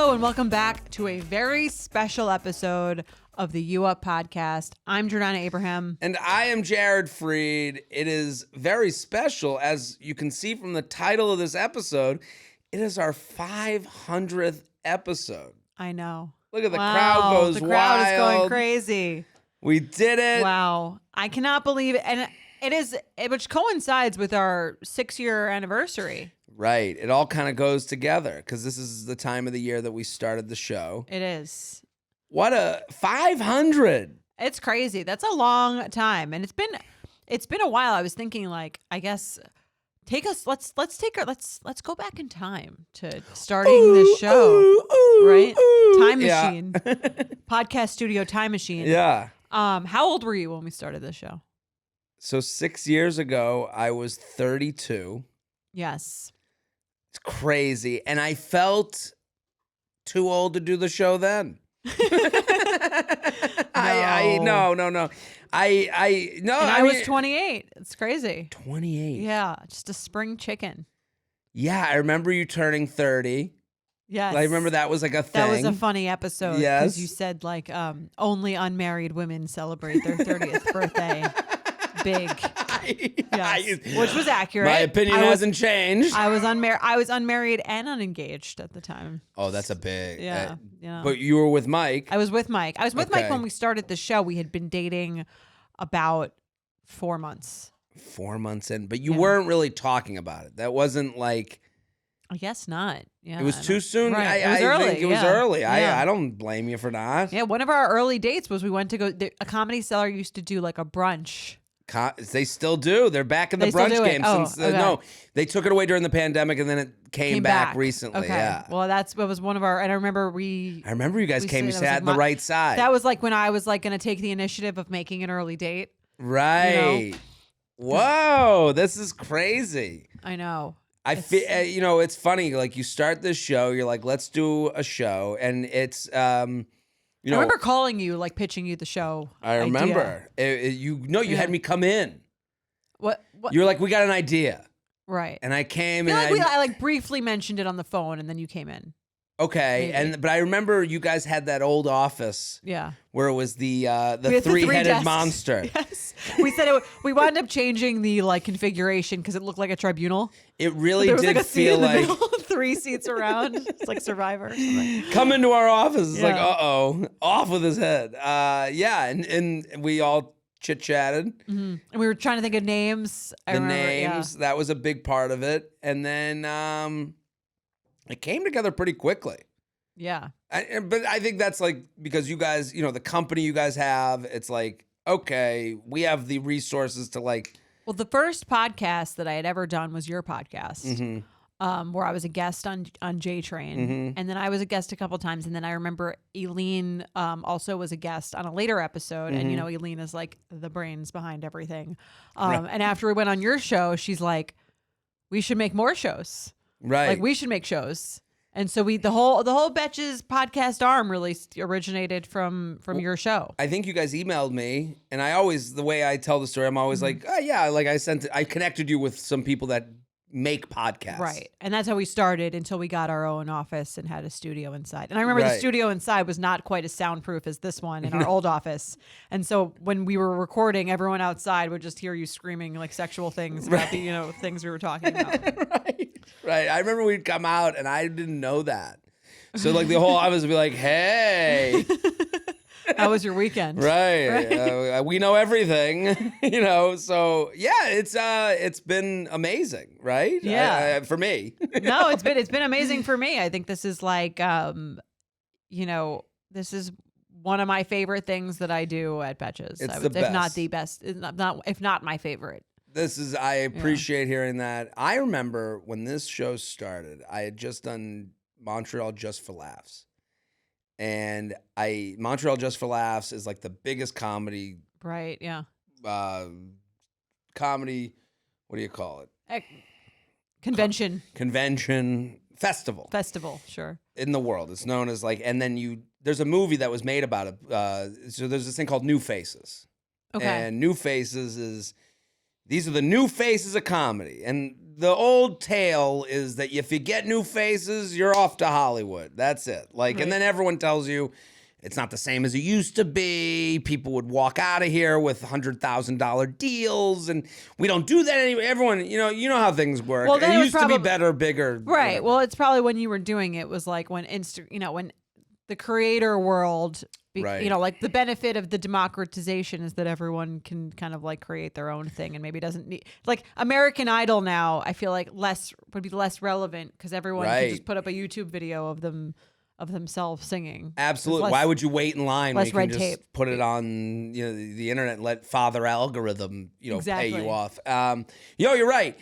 Hello and welcome back to a very special episode of the U Up podcast. I'm Jordana Abraham. And I am Jared Freed. It is very special, as you can see from the title of this episode. It is our 500th episode. I know. Look at the crowd goes wild. The crowd is going crazy. We did it. Wow. I cannot believe it. And which coincides with our 6-year anniversary. Right. It all kind of goes together because this is the time of the year that we started the show. It is. What a 500. It's crazy. That's a long time. And it's been a while. I was thinking, like, I guess let's go back in time to starting this show. Right? Time machine. Podcast studio time machine. Yeah. How old were you when we started this show? So 6 years ago, I was 32. Yes. It's crazy. And I felt too old to do the show then. No. No. I was 28. It's crazy. 28. Yeah. Just a spring chicken. Yeah. I remember you turning 30. Yes. I remember that was like a thing. That was a funny episode. Yes. Because you said, like, only unmarried women celebrate their 30th birthday. Big. Yes. Which was accurate. My opinion hasn't changed. I was unmarried and unengaged at the time. Oh, that's a big. Yeah. But you were with Mike. I was with Mike. Mike when we started the show. We had been dating about 4 months. 4 months in. But you weren't really talking about it. That wasn't like. I guess not. Yeah. It was too soon. Right. It was early. Think it was early. Yeah. I don't blame you for not. Yeah. One of our early dates was we went to go. A Comedy Cellar used to do like a brunch. They still do. They're back in the brunch game. No, they took it away during the pandemic, and then it came back recently. Okay. Yeah. Well, that was one of our. And I remember you guys came. You sat on the right side. That was like when I was like going to take the initiative of making an early date. Right. You know? Whoa, this is crazy. I know. I feel. It's funny. Like you start this show, you're like, let's do a show, and it's. I remember calling you, like pitching you the show. I remember. You had me come in. What? You were like, we got an idea. Right. And I came I like briefly mentioned it on the phone, and then you came in. Okay. But I remember you guys had that old office. Yeah. Where it was the three-headed monster. Yes. We said we wound up changing the like configuration because it looked like a tribunal. It really did feel like 3 seats around. It's like Survivor. Come into our office. It's like, off with his head. And we all chit-chatted. Mm-hmm. And we were trying to think of names. That was a big part of it. And then it came together pretty quickly. Yeah. But I think that's like because you guys, the company you guys have, it's like, okay, we have the resources to like. Well, the first podcast that I had ever done was your podcast, where I was a guest on J Train. Mm-hmm. And then I was a guest a couple times. And then I remember Eileen also was a guest on a later episode. Mm-hmm. And, Eileen is like the brains behind everything. And after we went on your show, she's like, we should make more shows. Right. Like we should make shows. And so the whole Betches podcast arm really originated from your show. I think you guys emailed me, and the way I tell the story, I'm always like, oh yeah, like I connected you with some people that make podcasts. Right. And that's how we started until we got our own office and had a studio inside. And I remember the studio inside was not quite as soundproof as this one in our old office. And so when we were recording, everyone outside would just hear you screaming like sexual things about the things we were talking about. Right. I remember we'd come out and I didn't know that. So like the whole office would be like, hey. How was your weekend? Right. We know everything, so yeah, it's been amazing, right? Yeah. For me. No, it's been amazing for me. I think this is like, this is one of my favorite things that I do at Betches. It's the best. If not the best, if not my favorite. I appreciate hearing that. I remember when this show started, I had just done Montreal Just for Laughs. And Montreal Just for Laughs is like the biggest comedy. Right, yeah. Comedy, what do you call it? Convention. Festival, sure. In the world. It's known as like, and then there's a movie that was made about it. So there's this thing called New Faces. Okay. And New Faces these are the new faces of comedy. And the old tale is that if you get new faces, you're off to Hollywood. That's it. Like, and then everyone tells you it's not the same as it used to be. People would walk out of here with $100,000 deals, and we don't do that anymore. Everyone, you know how things work. Well, then it used to be better, bigger. Right. Whatever. Well, it's probably when you were doing it was like when when the creator world, like the benefit of the democratization is that everyone can kind of like create their own thing and maybe doesn't need like American Idol now. I feel like would be less relevant because everyone can just put up a YouTube video of themselves singing. Absolutely. Why would you wait in line when you can just tape. put it on the internet and let Father Algorithm pay you off? You're right.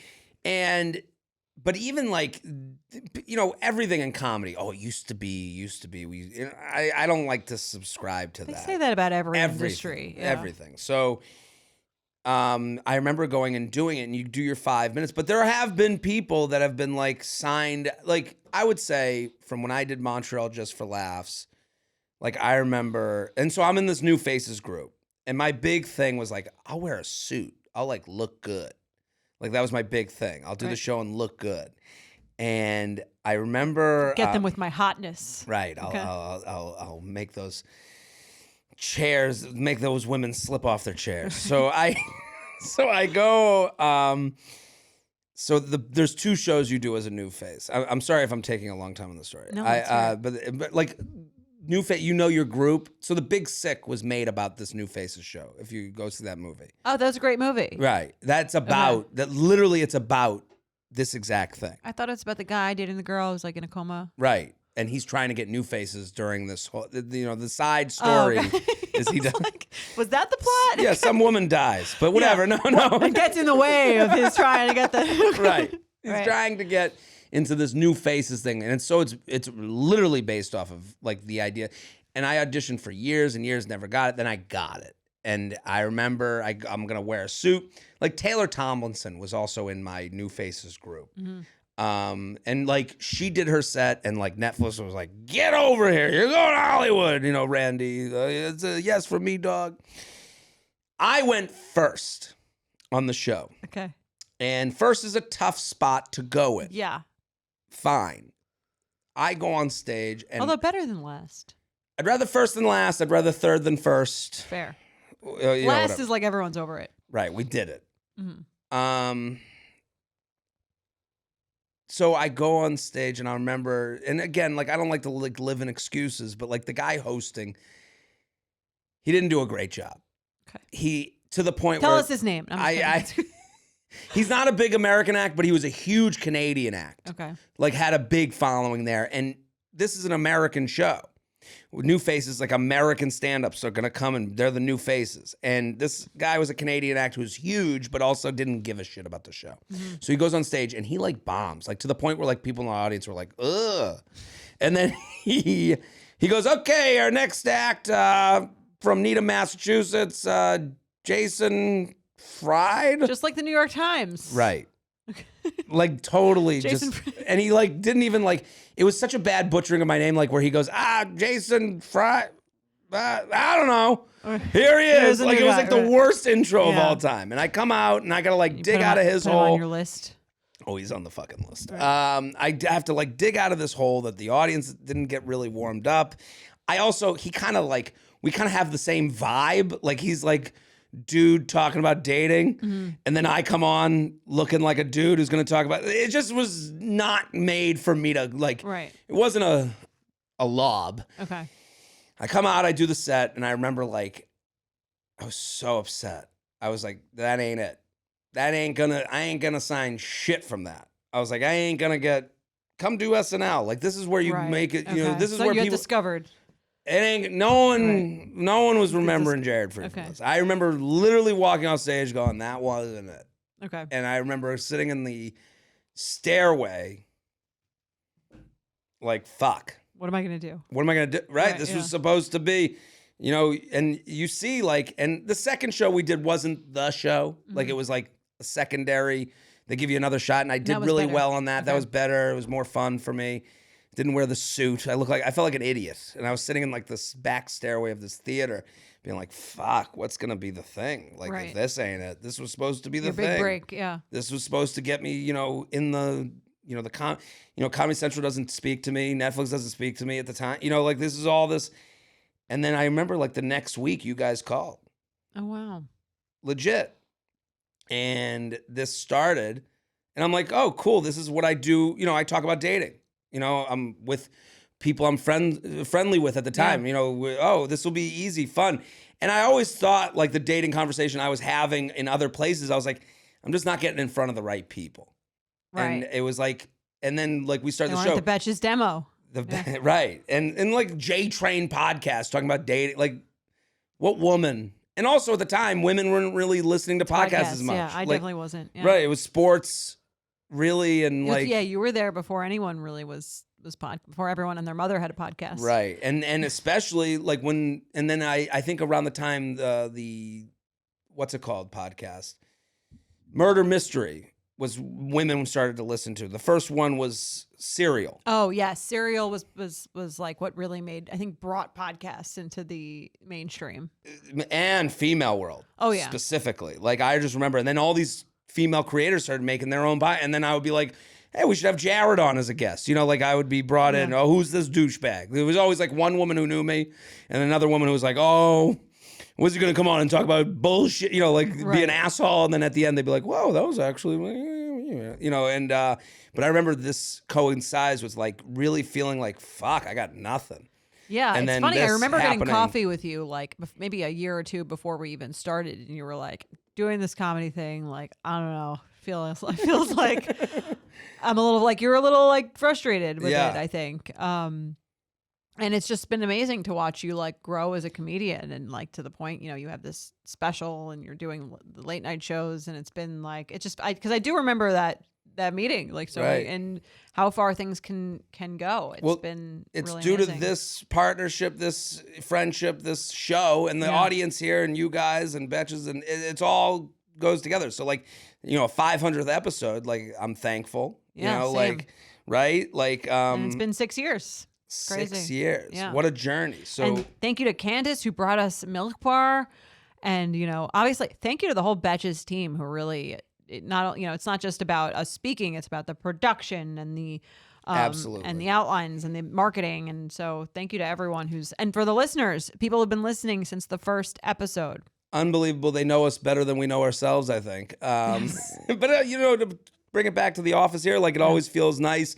But even like everything in comedy. Oh, it used to be. I don't like to subscribe to that. They say that about every industry. Yeah. Everything. So I remember going and doing it, and you do your 5 minutes. But there have been people that have been like signed. Like I would say from when I did Montreal Just for Laughs, like I remember, and so I'm in this New Faces group, and my big thing was like I'll wear a suit. I'll like look good. Like that was my big thing. I'll do the show and look good. And I remember get them with my hotness. Right. I'll make those chairs, make those women slip off their chairs. So I go. There's two shows you do as a new face. I'm sorry if I'm taking a long time on the story. No, but like new face, your group. So The Big Sick was made about this New Faces show. If you go see that movie. Oh, that was a great movie. Right. That's about that. Literally, it's about this exact thing. I thought it was about the guy dating the girl who's like in a coma. Right. And he's trying to get new faces during this whole, the side story is he does. Like, was that the plot? Yeah, some woman dies, but whatever. Yeah. No. It gets in the way of his trying to get the right. He's trying to get into this new faces thing, and it's literally based off of like the idea. And I auditioned for years and years, never got it. Then I got it, and I remember I'm gonna wear a suit. Like Taylor Tomlinson was also in my New Faces group. Mm-hmm. And like she did her set, and like Netflix was like, "Get over here, you're going to Hollywood." Randy, it's a yes for me, dog. I went first on the show. Okay. And first is a tough spot to go in. Yeah. Fine. I go on stage, and although better than last. I'd rather first than last. I'd rather third than first. Fair. Last is like everyone's over it. Right. We did it. Mm-hmm. So I go on stage, and I remember, and again, like I don't like to like live in excuses, but like the guy hosting, he didn't do a great job. Okay. He to the point Tell where us his name. He's not a big American act, but he was a huge Canadian act. Okay. Like had a big following there, and this is an American show. New Faces, like American stand-ups are gonna come, and they're the new faces. And this guy was a Canadian act who was huge, but also didn't give a shit about the show. Mm-hmm. So he goes on stage and he like bombs, like to the point where like people in the audience were like, ugh. And then he goes, okay, our next act from Needham, Massachusetts, Jason Fried. Just like the New York Times. Right. Like totally and he like didn't even like, it was such a bad butchering of my name, like where he goes, Jason Fry, I don't know. Here he is. Like it was like the worst intro of all time. And I come out and I gotta like dig out of his hole. On your list. Oh, he's on the fucking list. Right. I have to like dig out of this hole that the audience didn't get really warmed up. We kind of have the same vibe. Like he's like dude talking about dating, and then I come on looking like a dude who's going to talk about it. Just was not made for me to like. Right. It wasn't a lob. Okay. I come out, I do the set, and I remember like I was so upset. I was like, that ain't it. I ain't gonna sign shit from that. I was like, I ain't gonna come do SNL. Like this is where you make it. Okay. This is where people discovered. It ain't no one was remembering Jared Freed from this. I remember literally walking on stage going, that wasn't it. Okay. And I remember sitting in the stairway like, fuck. What am I gonna do? What am I gonna do? Right. This was supposed to be, and you see like, and the second show we did wasn't the show. Mm-hmm. Like it was like a secondary, they give you another shot, and I did really well on that. Okay. That was better. It was more fun for me. Didn't wear the suit. I felt like an idiot. And I was sitting in like this back stairway of this theater being like, fuck, what's going to be the thing? Like, if this ain't it, this was supposed to be the thing. Big break, yeah. This was supposed to get me, in the, Comedy Central doesn't speak to me. Netflix doesn't speak to me at the time. Like this is all this. And then I remember like the next week you guys called. Oh, wow. Legit. And this started. And I'm like, oh, cool. This is what I do. I talk about dating. I'm with people I'm friendly with at the time. Yeah. This will be easy, fun. And I always thought like the dating conversation I was having in other places, I was like, I'm just not getting in front of the right people. Right. And it was like, and then like we started the show. The Betches demo. Right. And like J-Train podcast talking about dating. Like what woman? And also at the time, women weren't really listening to podcasts as much. Yeah, I definitely wasn't. Yeah. Right. It was sports. Really, and like you were there before anyone really was before everyone and their mother had a podcast, right? And especially like when, and then I think around the time the what's it called podcast, Murder Mystery was women started to listen to. The first one was Serial. Oh yes, Serial was like what really brought podcasts into the mainstream and female world. Oh yeah, specifically. Like I just remember, and then all these female creators started making their own and then I would be like, hey, we should have Jared on as a guest. Like I would be brought in, oh, who's this douchebag? There was always like one woman who knew me and another woman who was like, oh, was he going to come on and talk about bullshit, be an asshole? And then at the end they'd be like, whoa, that was actually, and but I remember this coincides with like really feeling like, fuck, I got nothing. Yeah, and it's funny. I remember getting coffee with you like maybe a year or two before we even started, and you were like doing this comedy thing. Like I don't know, feels like I'm a little like you're a little like frustrated with it. I think, and it's just been amazing to watch you like grow as a comedian and like to the point you have this special and you're doing the late night shows, and it's been like it's just because I do remember that meeting like so right. And how far things can go. It's been really due amazing. to this partnership, this friendship, this show, and the audience here, and you guys and Betches, and it's all goes together. So like, a 500th episode, like I'm thankful. Same. Like right, like and it's been 6 years. 6 years. Yeah. What a journey. So and thank you to Candace who brought us Milk Bar, and obviously thank you to the whole Betches team who really. It's not just about us speaking, it's about the production and the absolutely and the outlines and the marketing. And so thank you to everyone and for the listeners, people have been listening since the first episode. Unbelievable. They know us better than we know ourselves, I think. Yes. But to bring it back to the office here, like it always feels nice.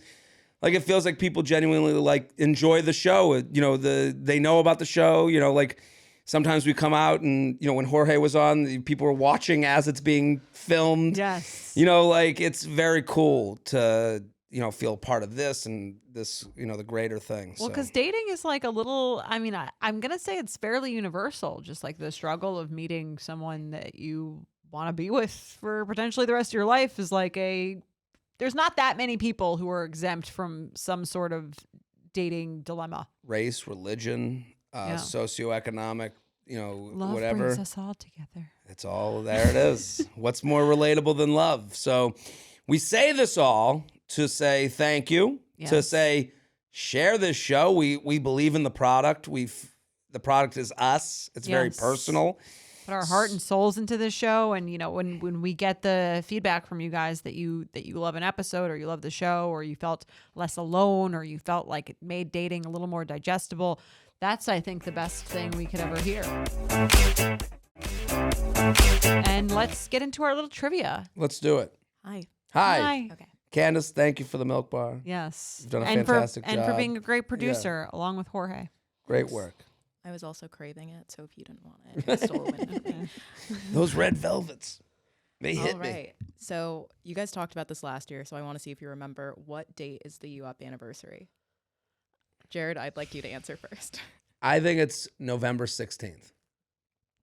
Like it feels like people genuinely like enjoy the show. They know about the show, like sometimes we come out and, when Jorge was on, people were watching as it's being filmed. Yes. Like it's very cool to, feel part of this and this, the greater thing. Well, because dating is like a little, I'm going to say it's fairly universal. Just like the struggle of meeting someone that you want to be with for potentially the rest of your life is like there's not that many people who are exempt from some sort of dating dilemma. Race, religion, socioeconomic, love whatever. Brings us all together. It's all there. It is. What's more relatable than love? So we say this all to say thank you. Yes. To say share this show. We believe in the product. The product is us. It's very personal. Put our heart and souls into this show, and when we get the feedback from you guys that you love an episode or you love the show or you felt less alone or you felt like it made dating a little more digestible, that's I think the best thing we could ever hear. And let's get into our little trivia. Let's do it. Hi. Okay. Candace, thank you for the Milk Bar. Yes. You've done a fantastic job. And for being a great producer along with Jorge. Great work. I was also craving it, so if you didn't want it, I stole it. Those red velvets. They hit All right. So you guys talked about this last year, so I want to see if you remember what date is the U-Up anniversary. Jared, I'd like you to answer first. I think it's November 16th.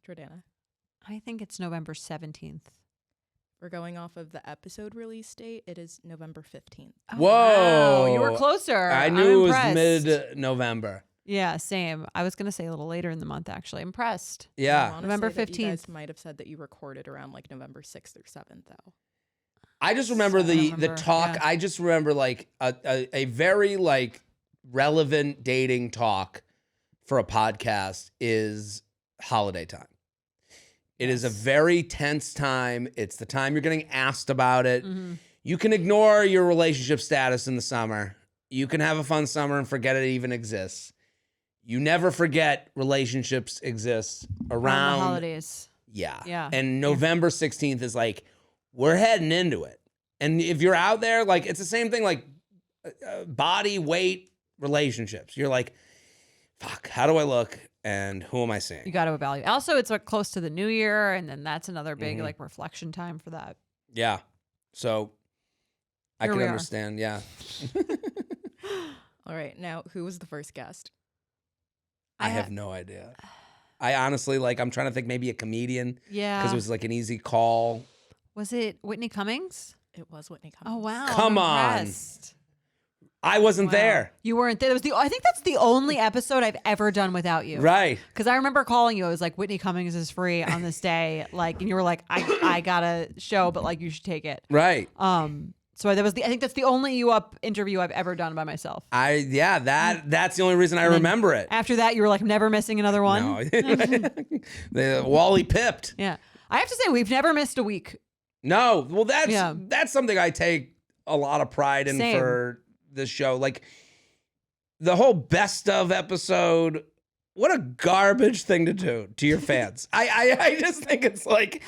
Jordana? I think it's November 17th. We're going off of the episode release date. It is November 15th. Oh, whoa. Wow. You were closer. I knew it was impressed. mid-November. Yeah, same. I was going to say a little later in the month, actually. Impressed. Yeah. November say that 15th. You guys might have said that you recorded around like November 6th or 7th, though. I just remember the talk. Yeah. I just remember like a very like relevant dating talk for a podcast is holiday time. It is a very tense time. It's the time you're getting asked about it. You can ignore your relationship status in the summer. You can have a fun summer and forget it even exists. You never forget relationships exist around the holidays. Yeah. And November 16th is like, we're heading into it. And if you're out there, like, it's the same thing, like body, weight, relationships. You're like, fuck, how do I look? And who am I seeing? You got to evaluate. Also, it's like close to the new year. And then that's another big like reflection time for that. Yeah. So I can understand. Yeah. All right. Now, who was the first guest? I have no idea. I honestly, like, I'm trying to think maybe a comedian. Yeah. Because it was like an easy call. Was it Whitney Cummings? It was Whitney Cummings. Oh, wow. Come on. I wasn't there. You weren't there. I think that's the only episode I've ever done without you. Right. Because I remember calling you. I was like, Whitney Cummings is free on this day. Like, and you were like, I got a show, but like, you should take it. Right. So I think that's the only You Up interview I've ever done by myself. That's the only reason I remember it. After that, you were like, I'm never missing another one. No. Wally pipped. Yeah. I have to say, we've never missed a week. No. Well, that's something I take a lot of pride in for this show. Like, the whole best of episode, what a garbage thing to do to your fans. I just think it's like,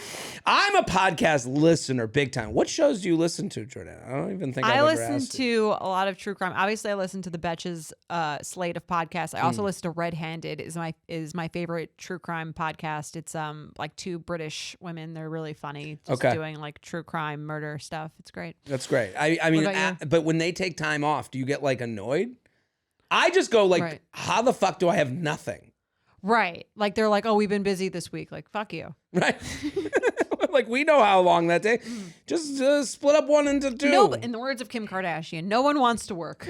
I'm a podcast listener big time. What shows do you listen to, Jordan? I don't even think I've ever listen asked to you. a lot of true crime. Obviously, I listen to the Betches slate of podcasts. I also listen to Red Handed is my favorite true crime podcast. It's like two British women. They're really funny. Just doing like true crime murder stuff. It's great. That's great. I mean, but when they take time off, do you get like annoyed? I just go like, how the fuck do I have nothing? Right. Like they're like, oh, we've been busy this week. Like, fuck you. Right. Like, we know how long that takes. Just split up one into two. No, but in the words of Kim Kardashian, no one wants to work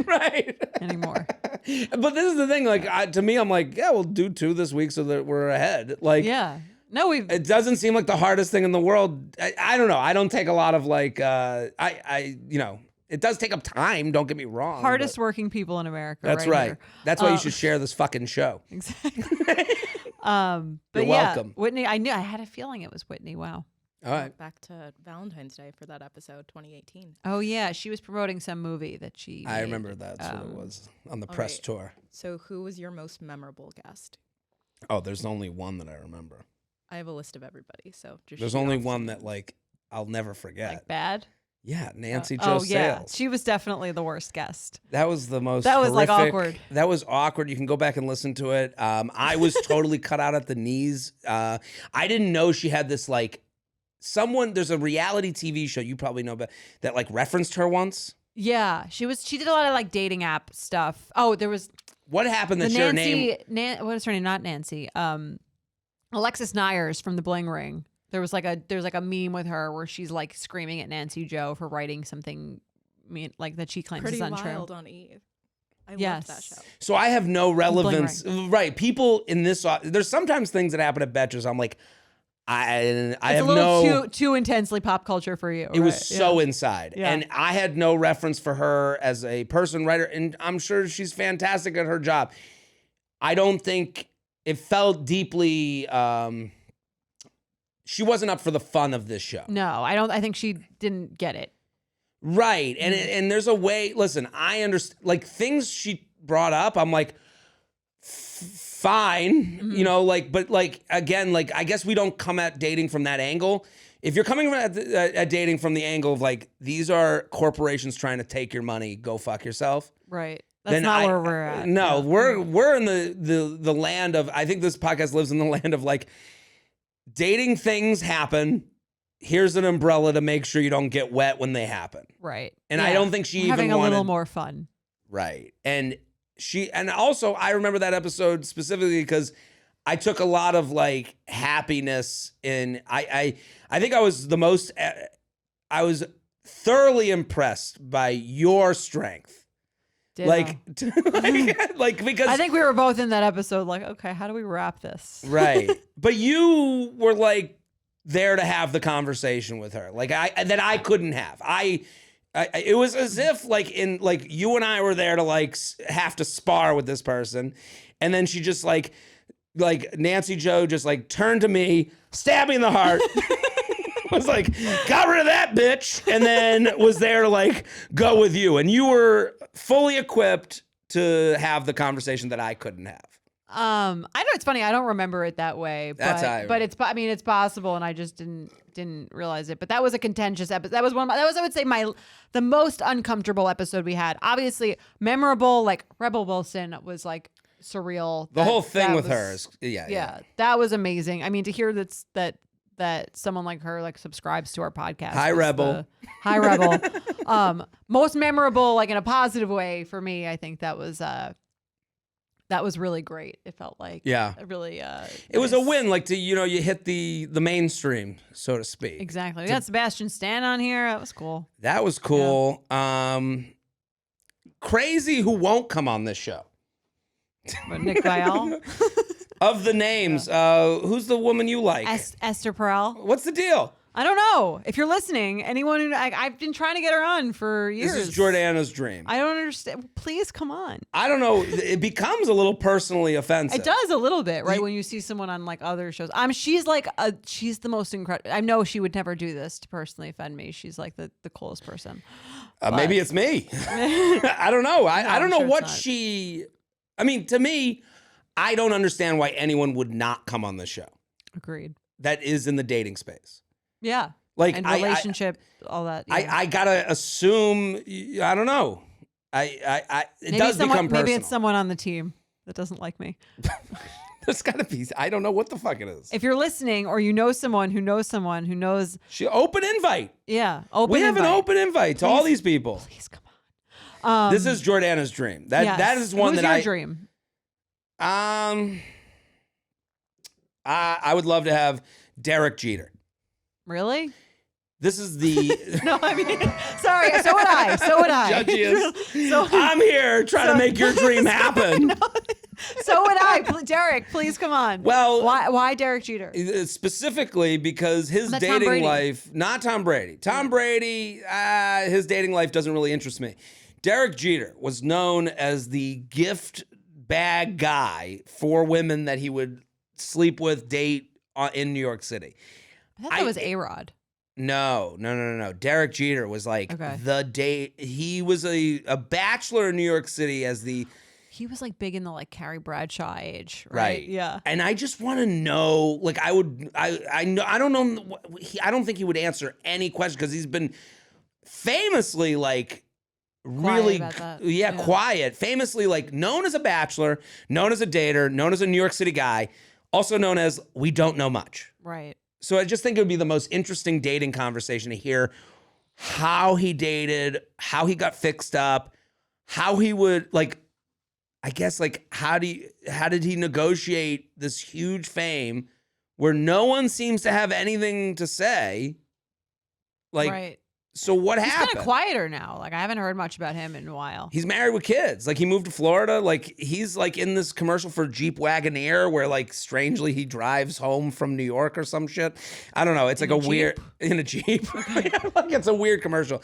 anymore. But this is the thing. Like, to me, I'm like, yeah, we'll do 2 this week so that we're ahead. Like, yeah. No, it doesn't seem like the hardest thing in the world. I don't know. I don't take a lot of like, it does take up time. Don't get me wrong. Hardest working people in America. That's right. That's why you should share this fucking show. Exactly. You're yeah, welcome. Whitney, I had a feeling it was Whitney. Wow. All right. Back to Valentine's Day for that episode, 2018. Oh, yeah. She was promoting some movie that she I made. remember that's what it was on the press tour. So who was your most memorable guest? Oh, there's only one that I remember. I have a list of everybody. So just there's only one that like I'll never forget. Like bad? Yeah, Nancy Jo Sales. Yeah. She was definitely the worst guest. That was the most That was horrific. like awkward. That was awkward. You can go back and listen to it. I was totally cut out at the knees. I didn't know she had this like there's a reality TV show you probably know about that like referenced her once. Yeah. She did a lot of like dating app stuff. Oh, there was what happened that your name what is her name? Not Nancy. Alexis Nyers from The Bling Ring. There's like a meme with her where she's like screaming at Nancy Jo for writing something like that she claims Pretty is untrue. Wild on Eve. I loved that show. So I have no relevance. Right. People in this, there's sometimes things that happen at Betches. I'm like, I have no. It's a little too intensely pop culture for you. It was so inside. Yeah. And I had no reference for her as a person, writer. And I'm sure she's fantastic at her job. I don't think it felt deeply. She wasn't up for the fun of this show. No, I think she didn't get it. Right. And there's a way, listen, I understand, like, things she brought up, I'm like, fine, but like, again, like, I guess we don't come at dating from that angle. If you're coming at dating from the angle of like, these are corporations trying to take your money, go fuck yourself. Right. That's not where we're at. No, we're in the land of, I think this podcast lives in the land of like, dating things happen. Here's an umbrella to make sure you don't get wet when they happen. Right. And I don't think she even having a wanted, little more fun. Right. And also I remember that episode specifically because I took a lot of like happiness in, I think I was I was thoroughly impressed by your strength. Ditto. Like because I think we were both in that episode like, okay, how do we wrap this? Right. But you were like there to have the conversation with her. Like I couldn't have. It was as if like you and I were there to like have to spar with this person, and then she just like Nancy Joe just like turned to me, stabbed me in the heart. Was like, got rid of that bitch, and then was there to like go with you, and you were fully equipped to have the conversation that I couldn't have. I know it's funny. I don't remember it that way, but it's possible, and I just didn't realize it. But that was a contentious episode. That was I would say the most uncomfortable episode we had. Obviously memorable. Like Rebel Wilson was like surreal. The whole thing with her is yeah, that was amazing. I mean, to hear that someone like her like subscribes to our podcast. Hi Rebel. Hi Rebel. Most memorable, like in a positive way for me. I think that was really great. It felt like really it was a win, like you hit the mainstream, so to speak. Exactly. We got Sebastian Stan on here. That was cool. That was cool. Yeah. Crazy who won't come on this show. What, Nick Viall? Of the names, who's the woman you like? Esther Perel. What's the deal? I don't know. If you're listening, anyone who I've been trying to get her on for years. This is Jordana's dream. I don't understand. Please come on. I don't know. It becomes a little personally offensive. It does a little bit, right? When you see someone on like other shows. She's the most incredible. I know she would never do this to personally offend me. She's like the coolest person. Maybe it's me. I don't know. I don't know what she. I mean, to me, I don't understand why anyone would not come on this show. Agreed. That is in the dating space. Yeah. Like and relationship, all that. Yeah. I gotta assume. I don't know. It does become personal. Maybe it's someone on the team that doesn't like me. There's gotta be. I don't know what the fuck it is. If you're listening, or you know someone who knows someone who knows, open invite. Yeah, open. We have an open invite to all these people. Please come on. This is Jordana's dream. That is one Who's that your dream? I would love to have Derek Jeter. Really? This is the no, I mean, sorry. So would I. Judges. I'm here trying to make your dream happen. So would I. Derek, please come on. Well, why Derek Jeter? Specifically because his dating life, not Tom Brady. Tom Brady, his dating life doesn't really interest me. Derek Jeter was known as the gift bag guy for women that he would sleep with, date in New York City. I thought that was A-Rod. No. Derek Jeter was like the date. He was a bachelor in New York City as the. He was like big in the like Carrie Bradshaw age, right? Yeah. And I just want to know, like, I don't know. I don't think he would answer any question because he's been famously like. Really, quiet. Famously, like known as a bachelor, known as a dater, known as a New York City guy, also known as we don't know much. Right. So I just think it would be the most interesting dating conversation to hear how he dated, how he got fixed up, how he would like. I guess like how did he negotiate this huge fame where no one seems to have anything to say? Like. Right. So what happened? He's kind of quieter now. Like I haven't heard much about him in a while. He's married with kids. Like he moved to Florida. Like he's like in this commercial for Jeep Wagoneer where like strangely he drives home from New York or some shit. I don't know. It's like weird in a Jeep. Like it's a weird commercial.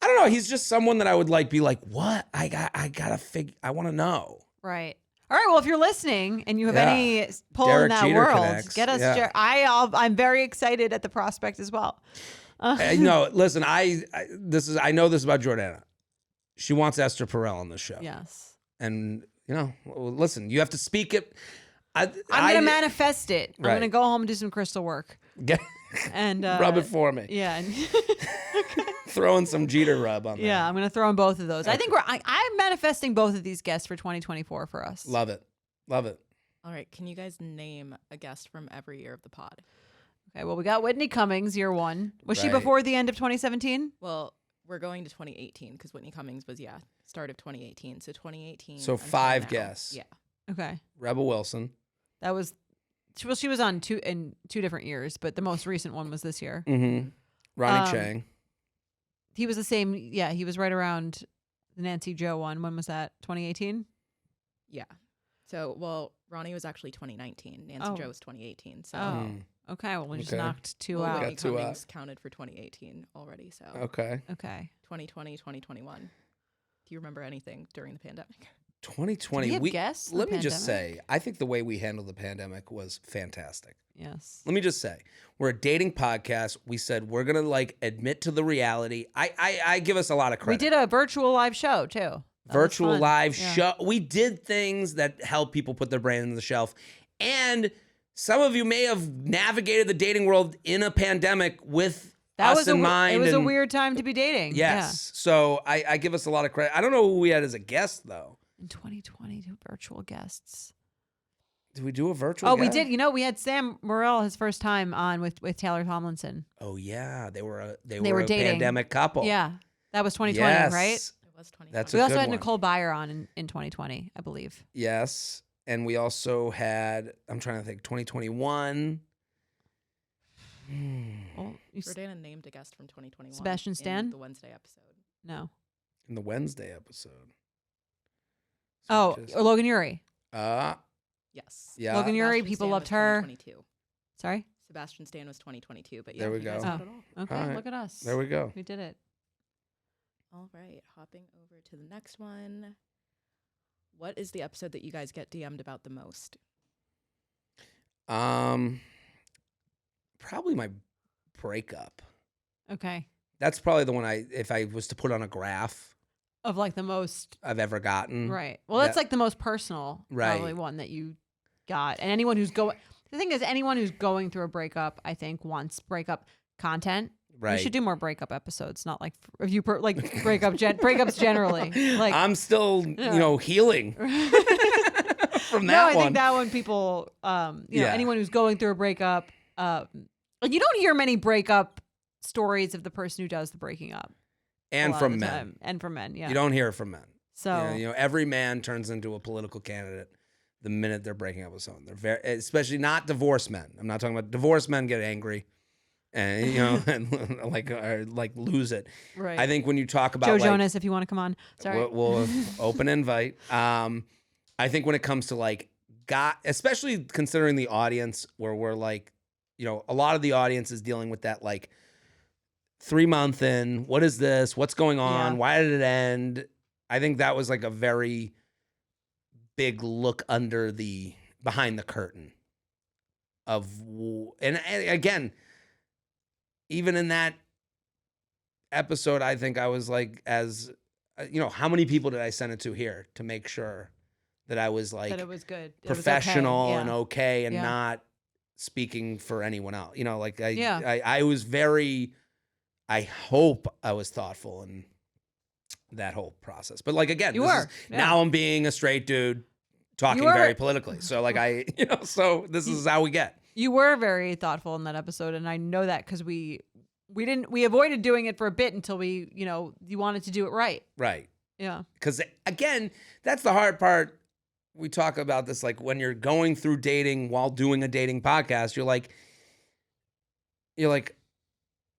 I don't know. He's just someone that I would like be like, what? I gotta figure. I want to know. Right. All right. Well, if you're listening and you have any pull Derek in that Jeter world, connects. Get us. Yeah. I'm very excited at the prospect as well. No, listen, I know this about Jordana. She wants Esther Perel on this show. Yes. And, listen, you have to speak it. I'm going to manifest it. I'm going to go home and do some crystal work. And rub it for me. Yeah. Throwing some Jeter rub on there. Yeah, I'm going to throw in both of those. Okay. I think I'm manifesting both of these guests for 2024 for us. Love it. All right. Can you guys name a guest from every year of the pod? Okay, well, we got Whitney Cummings, year one. Was she before the end of 2017? Well, we're going to 2018 because Whitney Cummings was, start of 2018. So 2018. So 5 guests. Yeah. Okay. Rebel Wilson. That was, well, she was on two different years, but the most recent one was this year. Mm-hmm. Ronnie Chang. He was the same. Yeah, he was right around the Nancy Joe one. When was that? 2018? Yeah. So, well, Ronnie was actually 2019. Nancy Joe was 2018. So. Okay, well, we just Okay. knocked two Well, out. Whitney Got two out. Cummings counted for 2018 already, so Okay. Okay. 2020, 2021. Do you remember anything during the pandemic? 2020. Do we have guests in the Let me just pandemic? say, I think the way we handled the pandemic was fantastic. Yes. Let me just say, we're a dating podcast. We said we're gonna like admit to the reality. I give us a lot of We credit. did a virtual live show too. That was Virtual fun. live Yeah. show. We did things that help people put their brain on the shelf. And some of you may have navigated the dating world in a pandemic with That us was in mind. It was a and- weird time to be dating. Yes. So I give us a lot of credit. I don't know who we had as a guest though. Yeah. In 2020, two virtual guests. Did we do a virtual Oh, we guest? did. You know, we had Sam Morrell his first time on with Taylor Tomlinson. Oh yeah, they were a dating. pandemic couple. Yeah, that was 2020, Yes. right? It was 2020. That's We a also good had one. Nicole Byer on in 2020, I believe. Yes. And we also had, I'm trying to think, 2021. Well, Jordana named a guest from 2021. Sebastian in Stan? the Wednesday episode. no. In the Wednesday episode. Oh, or Logan Ury. Yes. Yeah. Logan Ury, Sebastian people Stan loved was her. 2022. Sorry. Sebastian Stan was 2022, but yeah, There we you guys go. got it all. Okay, All right. look at us. There we go. We did it. All right, hopping over to the next one. What is the episode that you guys get DM'd about the most? Probably my breakup. Okay. That's probably the one if I was to put on a graph Of like the most I've ever gotten. right. Well, that's That- like the most personal, probably Right. one that you got. And anyone who's going, the thing is, anyone who's going through a breakup, I think, wants breakup content. Right. We should do more breakup episodes, not like review like breakups generally. Like I'm still, healing from no, that I one. think that one people, Yeah. anyone who's going through a breakup, like you don't hear many breakup stories of the person who does the breaking up. a and lot from of the men. time. And from men, yeah. You don't hear it from men. So Every man turns into a political candidate the minute they're breaking up with someone. They're very, especially not divorced men. I'm not talking about divorced men get angry, and and like lose it. right. I think when you talk about Joe like, Jonas, if you want to come on. Sorry. we'll open invite. I think when it comes to like especially considering the audience where we're like, a lot of the audience is dealing with that like 3 month in, what is this? What's going on? Yeah. Why did it end? I think that was like a very big look behind the curtain of, and again, even in that episode, I think I was like, how many people did I send it to here to make sure that I was like that it was good. It was okay. professional Yeah. and okay and Yeah. not speaking for anyone else. Yeah. I was very, I hope I was thoughtful in that whole process. But like, again, You this were. is- Yeah. now I'm being a straight dude talking You were. very politically. So like so this is how we get. You were very thoughtful in that episode, and I know that because we avoided doing it for a bit until you wanted to do it right. Right. Yeah. Because again, that's the hard part. We talk about this, like when you're going through dating while doing a dating podcast, you're like,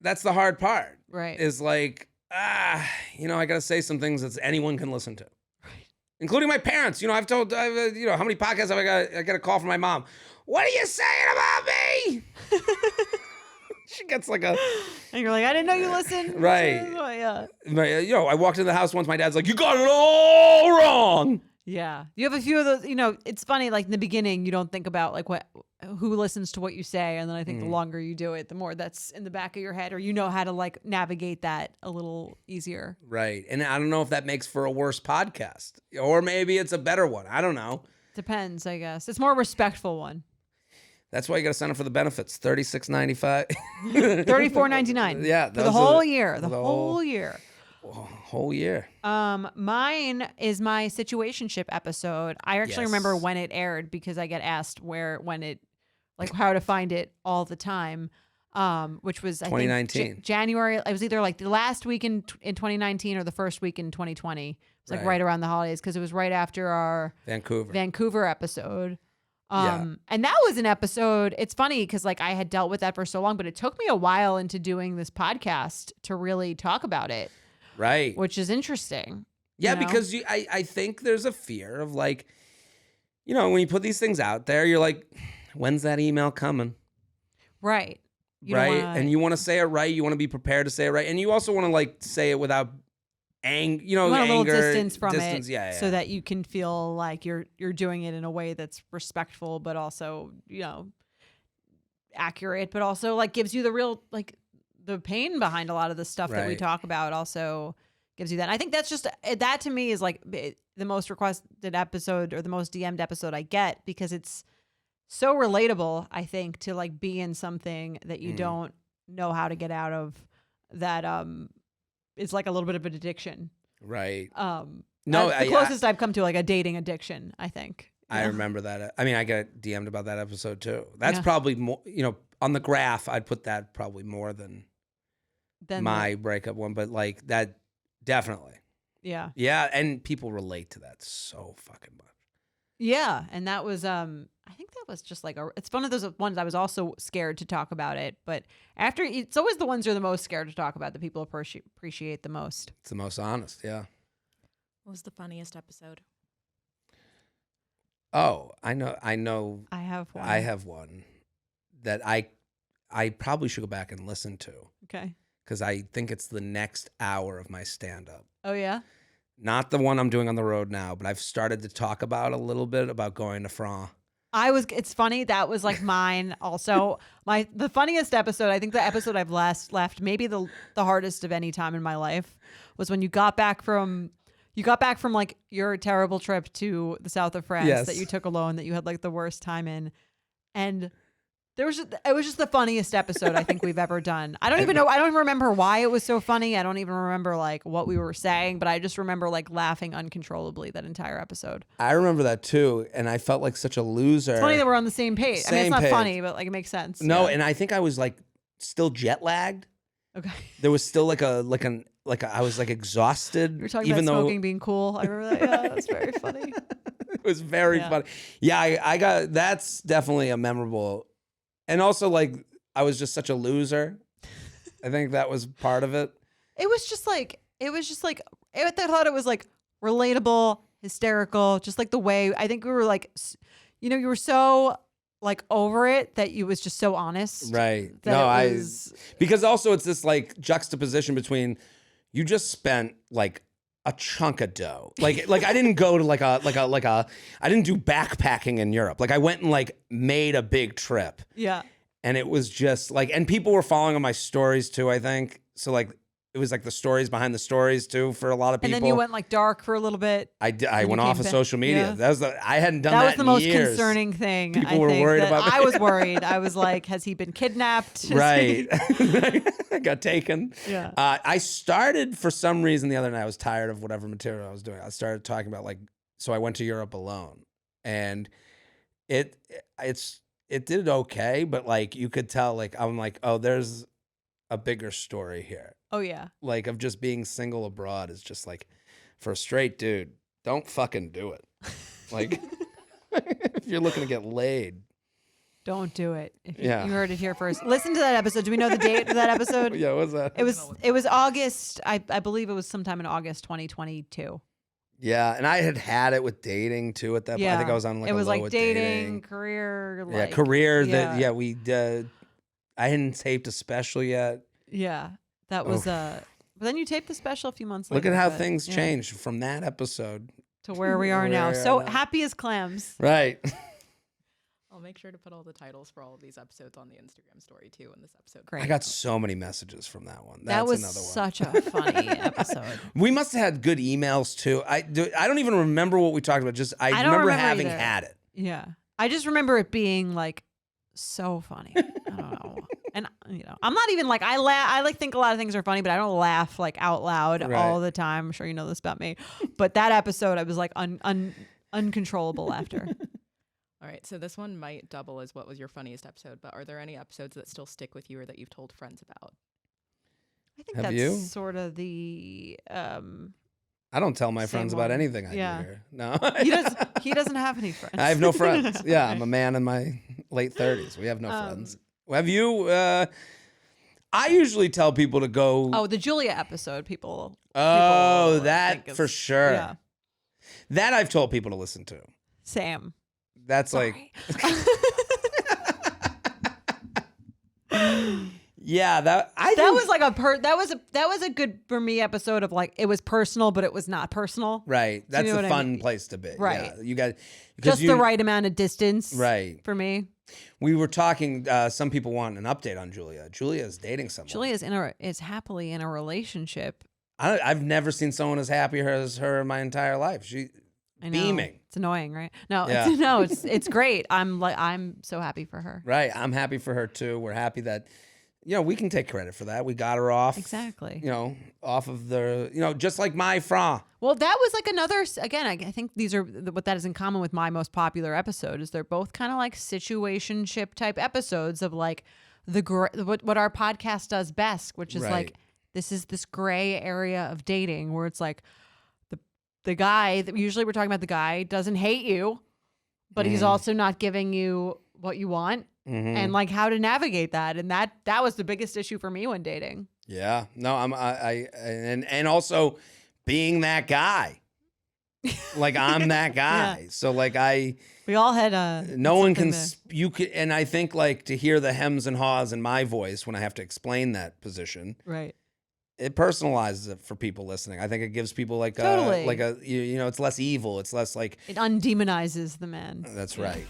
that's the hard part. Right. Is like, I got to say some things that anyone can listen to, including my parents. I've told, how many podcasts have I got? I got a call from my mom. What are you saying about me? She gets like a, and you're like, I didn't know you listened. Right. Yeah. I walked into the house once. My dad's like, you got it all wrong. Yeah. You have a few of those, it's funny, like in the beginning, you don't think about like who listens to what you say. And then I think the longer you do it, the more that's in the back of your head, or how to like navigate that a little easier. Right. And I don't know if that makes for a worse podcast, or maybe it's a better one. I don't know. Depends, I guess. It's more a respectful one. That's why you got to sign up for the benefits. $36.95. $34.99. Yeah, For the whole year. The the whole year. Whole year. Mine is my situationship episode. I actually remember Yes. when it aired because I get asked how to find it all the time. Which was I 2019. think January. It was either like the last week in 2019 or the first week in 2020. It was like Right. right around the holidays because it was right after our Vancouver. episode. Yeah. And that was an episode. It's funny because like I had dealt with that for so long, but it took me a while into doing this podcast to really talk about it, Right. which is interesting. Yeah, you know? because I think there's a fear of like, when you put these things out there, you're like, when's that email coming? Right. You don't right? wanna- And you want to say it right. You want to be prepared to say it right. And you also want to like say it without anger, you want a anger, little distance from it, yeah, so that you can feel like you're doing it in a way that's respectful, but also accurate, but also like gives you the real like the pain behind a lot of the stuff that we Right. talk about. Also gives you that. I think that's just that to me is like the most requested episode or the most DM'd episode I get, because it's so relatable. I think to like be in something that you don't know how to get out of, that it's like a little bit of an addiction. Right. No, No, the closest I've come to like a dating addiction, I think. I remember that. I mean, I got DM'd about that episode too. That's Yeah. probably more, on the graph, I'd put that probably more than Then my breakup one, but like that definitely. yeah. Yeah. And people relate to that so fucking much. Yeah, and that was I think that was just like it's one of those ones I was also scared to talk about it, but after it's always the ones you're the most scared to talk about that people appreciate the most. It's the most honest. Yeah. What was the funniest episode? Oh, I know. I have one. I have one that I probably should go back and listen to, Okay. because I think it's the next hour of my stand-up. Oh yeah. Not the one I'm doing on the road now, but I've started to talk about a little bit about going to France. It's funny, that was like mine also. The funniest episode, I think the episode I've last left, maybe the hardest of any time in my life, was when you got back from like your terrible trip to the south of France Yes. that you took alone, that you had like the worst time in. And it was just the funniest episode I think we've ever done. I don't even remember why it was so funny. I don't even remember like what we were saying, but I just remember like laughing uncontrollably that entire episode. I remember that too, and I felt like such a loser. It's funny that we're on the same page. I mean, it's Same not page. funny, but like it makes sense. No, Yeah. and I think I was like still jet lagged. Okay. There was still I was like exhausted. You were talking even about though smoking being cool. I remember that. Yeah, that's very funny. it was very Yeah. funny. Yeah, I got that's definitely a memorable. And also, like, I was just such a loser. I think that was part of it. I thought it was like relatable, hysterical, just like the way I think we were like, you were so like over it that you was just so honest. Right. That No, it was, because also it's this like juxtaposition between you just spent like a chunk of dough. Like I didn't go to I didn't do backpacking in Europe. Like I went and like made a big trip. yeah. And it was just like, and people were following on my stories too, I think. So like, it was like the stories behind the stories too for a lot of people. And then you went like dark for a little bit. I you went off came of back. social media. Yeah. That was I hadn't done that That was the in most years. concerning thing. People I were think, worried that about me. I was worried. I was like, has he been kidnapped? Right. I got taken. Yeah. I started for some reason the other night. I was tired of whatever material I was doing. I started talking about like, so I went to Europe alone, and it did okay, but like you could tell, like I'm like, oh, there's a bigger story here. Oh yeah. Like of just being single abroad is just like, for a straight dude, don't fucking do it. Like if you're looking to get laid. Don't do it. If you, Yeah. you heard it here first. Listen to that episode. Do we know the date of that episode? Yeah, what's that? It was August. I believe it was sometime in August 2022. Yeah, and I had it with dating too at that point. I think I was on like it was a low like with dating, career, Yeah, like, career. yeah. I hadn't taped a special yet. Yeah, that was But then you taped the special a few months later. Look at how but, things yeah, changed from that episode. to where we are Where now. we are So now. happy as clams. Right. I'll make sure to put all the titles for all of these episodes on the Instagram story too in this episode. Great. I got so many messages from that one. That's that was another one. such a funny episode. We must have had good emails too. I don't even remember what we talked about. Just I don't remember remember having either. had it. Yeah, I just remember it being like so funny. I don't know. And I'm not even like I like think a lot of things are funny, but I don't laugh like out loud Right. all the time. I'm sure you know this about me. But that episode, I was like uncontrollable laughter. All right, so this one might double as what was your funniest episode, but are there any episodes that still stick with you or that you've told friends about? I think Have that's you? sort of the I don't tell my Same friends about one. anything I Yeah. do here. No. he doesn't have any friends. I have no friends. Yeah, I'm Right. a man in my late 30s. We have no friends. Um, Have you? I usually tell people to go. Oh, the Julia episode, people. Oh, people that think is- for sure. Yeah, That I've told people to listen to. Sam. That's like, Sorry. Yeah, that was like that was a good for me episode of like it was personal, but it was not personal. right. That's you know a what I fun mean? place to be. Right. Yeah, you guys Just the right amount of distance. Right. For me. We were talking. Some people want an update on Julia. Julia is dating someone. Julia is happily in a relationship. I've never seen someone as happy as her in my entire life. She I know. beaming. It's annoying, right? No, Yeah. it's great. I'm so happy for her. Right. I'm happy for her too. We're happy that, we can take credit for that. We got her off. Exactly. Off of the, just like my fra. Well, that was like another, again, I think these are what that is in common with my most popular episode is they're both kind of like situationship type episodes of like what our podcast does best, which is like, this is this gray area of dating where it's like the guy that usually we're talking about the guy doesn't hate you, but he's also not giving you what you want and like how to navigate that. And that was the biggest issue for me when dating. Yeah. No, and also being that guy. Like I'm that guy. Yeah. So like we all had no one can you could, and I think like to hear the hems and haws in my voice when I have to explain that position. Right. It personalizes it for people listening. I think it gives people like totally. It's less evil. It's less like it undemonizes the man. That's right.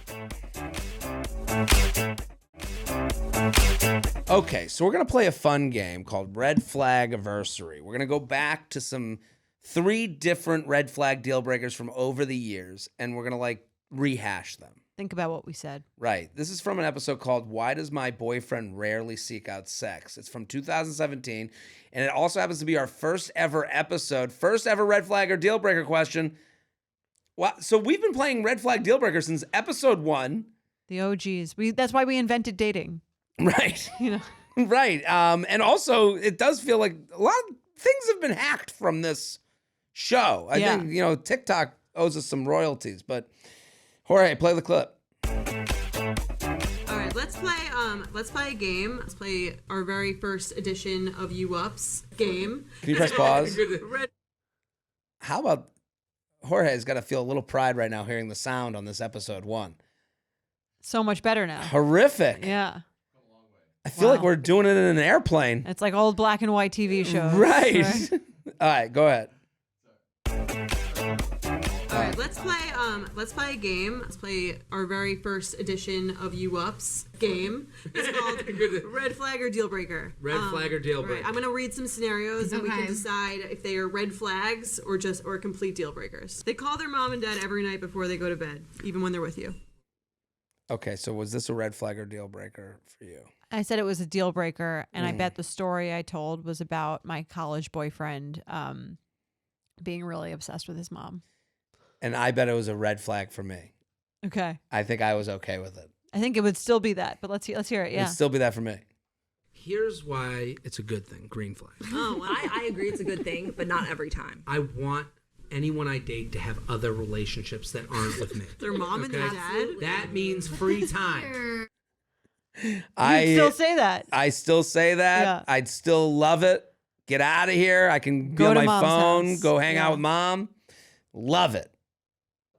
Okay, so we're gonna play a fun game called Breaker-aversary. We're gonna go back to 3 different red flag deal breakers from over the years, and we're gonna like rehash them. Think about what we said. Right. This is from an episode called Why Does My Boyfriend Rarely Seek Out Sex? It's from 2017. And it also happens to be our first ever episode, first ever red flag or deal breaker question. Well, so we've been playing red flag deal breaker since episode 1. The OGs. That's why we invented dating. Right. Right. And also it does feel like a lot of things have been hacked from this show. I think, TikTok owes us some royalties, but Jorge, play the clip. All right, let's play a game. Let's play our very first edition of You Ups game. Can you press pause? How about Jorge's got to feel a little pride right now hearing the sound on this episode 1. So much better now. Horrific. Yeah. I feel like we're doing it in an airplane. It's like old black and white TV shows. Right. All right, go ahead. All right, let's play a game. Let's play our very first edition of You Ups game. It's called Red Flag or Deal Breaker. Red flag or deal breaker. Right, I'm gonna read some scenarios and we can decide if they are red flags or complete deal breakers. They call their mom and dad every night before they go to bed, even when they're with you. Okay, so was this a red flag or deal breaker for you? I said it was a deal breaker, and I bet the story I told was about my college boyfriend being really obsessed with his mom. And I bet it was a red flag for me. Okay. I think I was okay with it. I think it would still be that, but let's hear it. Yeah. It'd still be that for me. Here's why it's a good thing. Green flag. Oh, well, I agree it's a good thing, but not every time. I want anyone I date to have other relationships that aren't with me. Their mom and their dad? That means free time. I still say that. I still say that. Yeah. I'd still love it. Get out of here. I can Go on to my mom's phone, house. go hang Yeah. out with mom. Love it.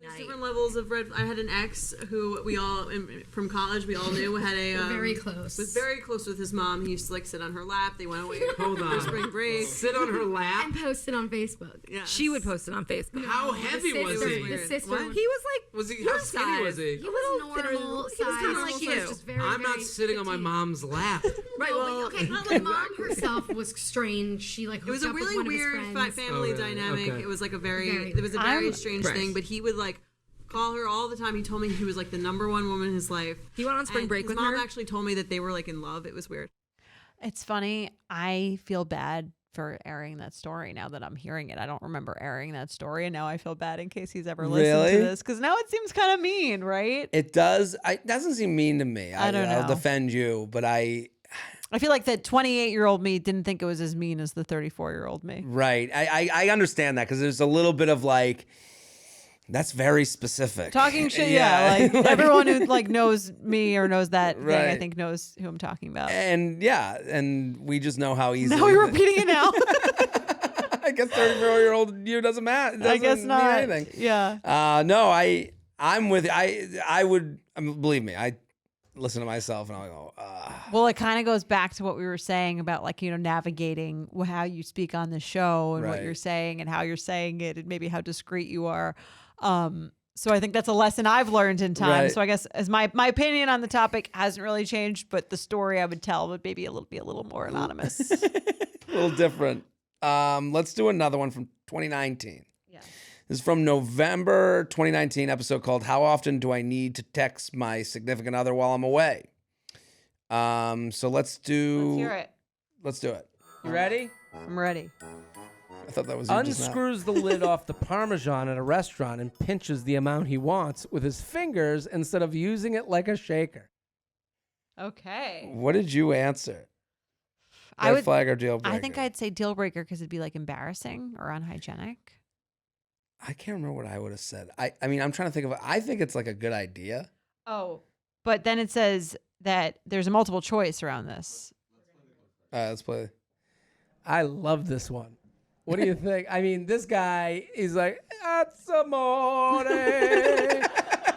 There's different levels of red. I had an ex who we all from college we all knew had a very close. Was very close with his mom. He used to like sit on her lap. They went away Hold for on. spring break. Sit on her lap. And post it on Facebook. Yeah, She would post it on Facebook. How heavy was he? The sister. What? He was like, Was he? How skinny was he? He was normal size. he was kinda like She you. was just very, I'm not very sitting on my petite. mom's lap. right, well, Okay, the mom herself was strange. She like It was hooked a up with really one of his weird friends. family Oh, really? dynamic. Okay. It was like Very it was a very weird. strange Right. thing. But he would like call her all the time. He told me he was like the number one woman in his life. he went on spring And break his with mom her. actually told me that they were like in love. It was weird. It's funny. I feel bad for airing that story now that I'm hearing it. I don't remember airing that story, and now I feel bad in case he's ever listened Really? to this because now it seems kind of mean, right? It does. It doesn't seem mean to me. I don't I'll know. defend you, but I feel like that 28-year-old me didn't think it was as mean as the 34-year-old me. right. I understand that because there's a little bit of like, that's very specific. Talking shit, yeah. Like everyone who like knows me or knows that thing, I Right. think knows who I'm talking about. And we just know how easy. Now we're repeating it now. I guess 34-year-old you doesn't matter. I guess Doesn't not. mean anything. Yeah. No, I'm with. I would believe me. listen to myself and I'll go, Well, it kind of goes back to what we were saying about like, navigating how you speak on the show and what Right. you're saying and how you're saying it and maybe how discreet you are. So I think that's a lesson I've learned in time. Right. So I guess as my opinion on the topic hasn't really changed, but the story I would tell would maybe be a little more anonymous. a little different. Let's do another one from 2019. Yeah. This is from November 2019, episode called How Often Do I Need to Text My Significant Other While I'm Away? So let's Let's hear it. Let's do it. You ready? I'm ready. I thought that was you just now. Unscrews the lid off the Parmesan at a restaurant and pinches the amount he wants with his fingers instead of using it like a shaker. Okay. What did you answer? I Red would flag or deal breaker? I think I'd say deal breaker because it'd be like embarrassing or unhygienic. I can't remember what I would have said. I mean, I'm trying to think of it. I think it's like a good idea. Oh. But then it says that there's a multiple choice around this. Let's play. I love this one. What do you think? I mean, this guy is like, Azzamore,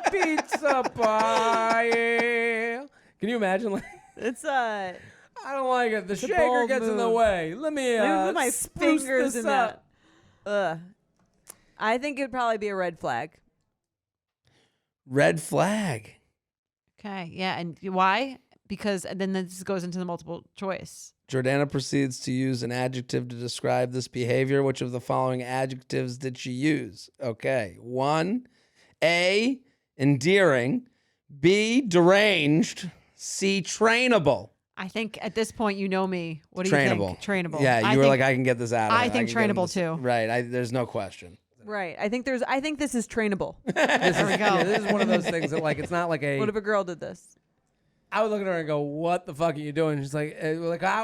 pizza pie. Can you imagine? Like, It's I don't like it. The a shaker bold gets in the move. way. Let me put my spruce fingers this in up. that. Ugh. I think it'd probably be a red flag. Red flag. Okay. Yeah. And why? Because then this goes into the multiple choice. Jordana proceeds to use an adjective to describe this behavior. Which of the following adjectives did she use? Okay. 1, A, endearing. B, deranged. C, trainable. I think at this point, you know me. What do Trainable. you think? Trainable. Yeah, I you were think- like, I can get this out of I it. think can get him trainable this- too. Right. There's no question. Right. I think this is trainable. There we go. Yeah, this is one of those things that, like, it's not like a. What if a girl did this? I would look at her and go, "What the fuck are you doing?" She's like,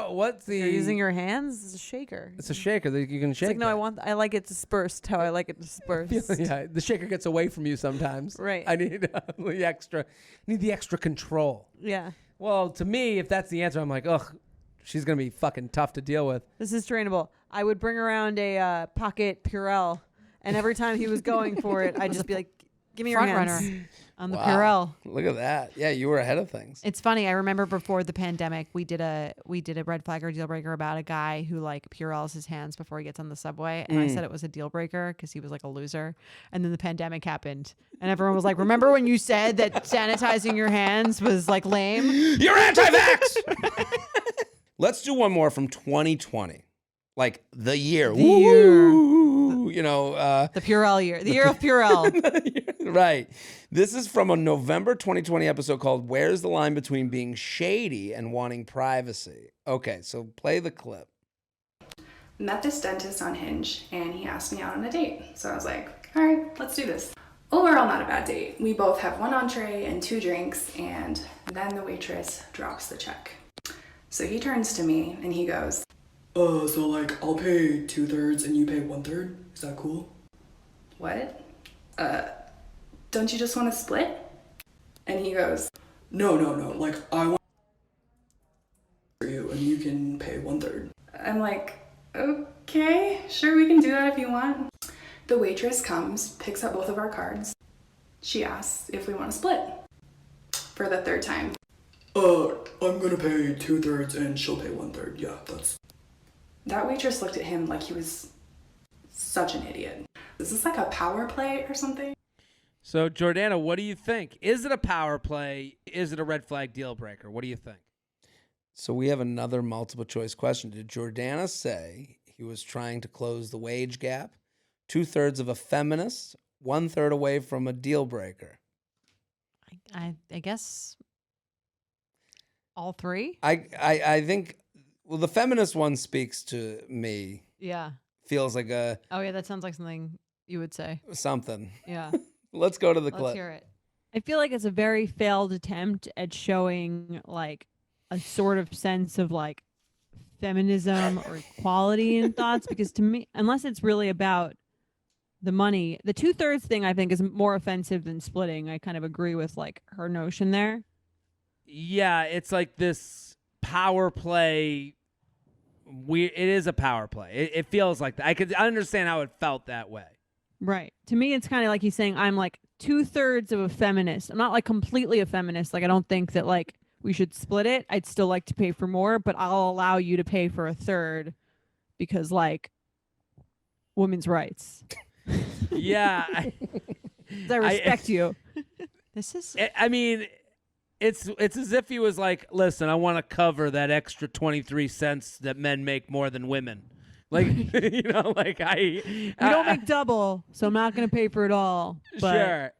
what's the? You're using your hands as a shaker. It's a shaker that you can shake. It's like, no, that. I like it dispersed how I like it dispersed. Yeah, the shaker gets away from you sometimes. Right. I need the extra. Need the extra control. Yeah. Well, to me, if that's the answer, I'm like, ugh, she's gonna be fucking tough to deal with. This is trainable. I would bring around a pocket Purell, and every time he was going for it, I'd just be like, "Give me your Front hands runner on the Wow. Purell." Look at that. Yeah, you were ahead of things. It's funny. I remember before the pandemic, we did a red flag or deal breaker about a guy who like Purells his hands before he gets on the subway, and I said it was a deal breaker because he was like a loser. And then the pandemic happened, and everyone was like, "Remember when you said that sanitizing your hands was like lame?" You're anti-vax. Let's do one more from 2020, like the year. The year. Woo! You know, The Purell year, the year of Purell. right. This is from a November 2020 episode called "Where's the Line Between Being Shady and Wanting Privacy?" Okay, so play the clip. Met this dentist on Hinge and he asked me out on a date. So I was like, all right, let's do this. Overall, not a bad date. We both have 1 entree and 2 drinks, and then the waitress drops the check. So he turns to me and he goes, So like I'll pay 2/3 and you pay 1/3. Is that cool? what? Don't you just want to split? And he goes, No. Like I want for you and you can pay 1/3. I'm like, okay, sure, we can do that if you want. The waitress comes, picks up both of our cards. She asks if we want to split for the 3rd time. I'm gonna pay 2/3 and she'll pay 1/3. Yeah, that's. That waitress looked at him like he was such an idiot. Is this like a power play or something? So, Jordana, what do you think? Is it a power play? Is it a red flag deal breaker? What do you think? So we have another multiple choice question. Did Jordana say he was trying to close the wage gap? 2/3 of a feminist, 1/3 away from a deal breaker. I guess all 3. I think, well, the feminist one speaks to me. Yeah. Feels like a Oh yeah, that sounds like something you would say. something. Yeah. Let's go to the Let's clip. hear it. I feel like it's a very failed attempt at showing like a sort of sense of like feminism or equality in thoughts, because to me, unless it's really about the money, the 2/3 thing I think is more offensive than splitting. I kind of agree with like her notion there. Yeah, it's like this power play. It is a power play. It feels like that. I could understand how it felt that way. Right. To me, it's kind of like he's saying I'm like 2/3 of a feminist. I'm not like completely a feminist. Like I don't think that like we should split it. I'd still like to pay for more, but I'll allow you to pay for a third because like women's rights. Yeah. I respect you. This is. I mean, it's as if he was like, listen, I want to cover that extra 23 cents that men make more than women. Like, you know, like We don't make double, so I'm not going to pay for it all. But Sure.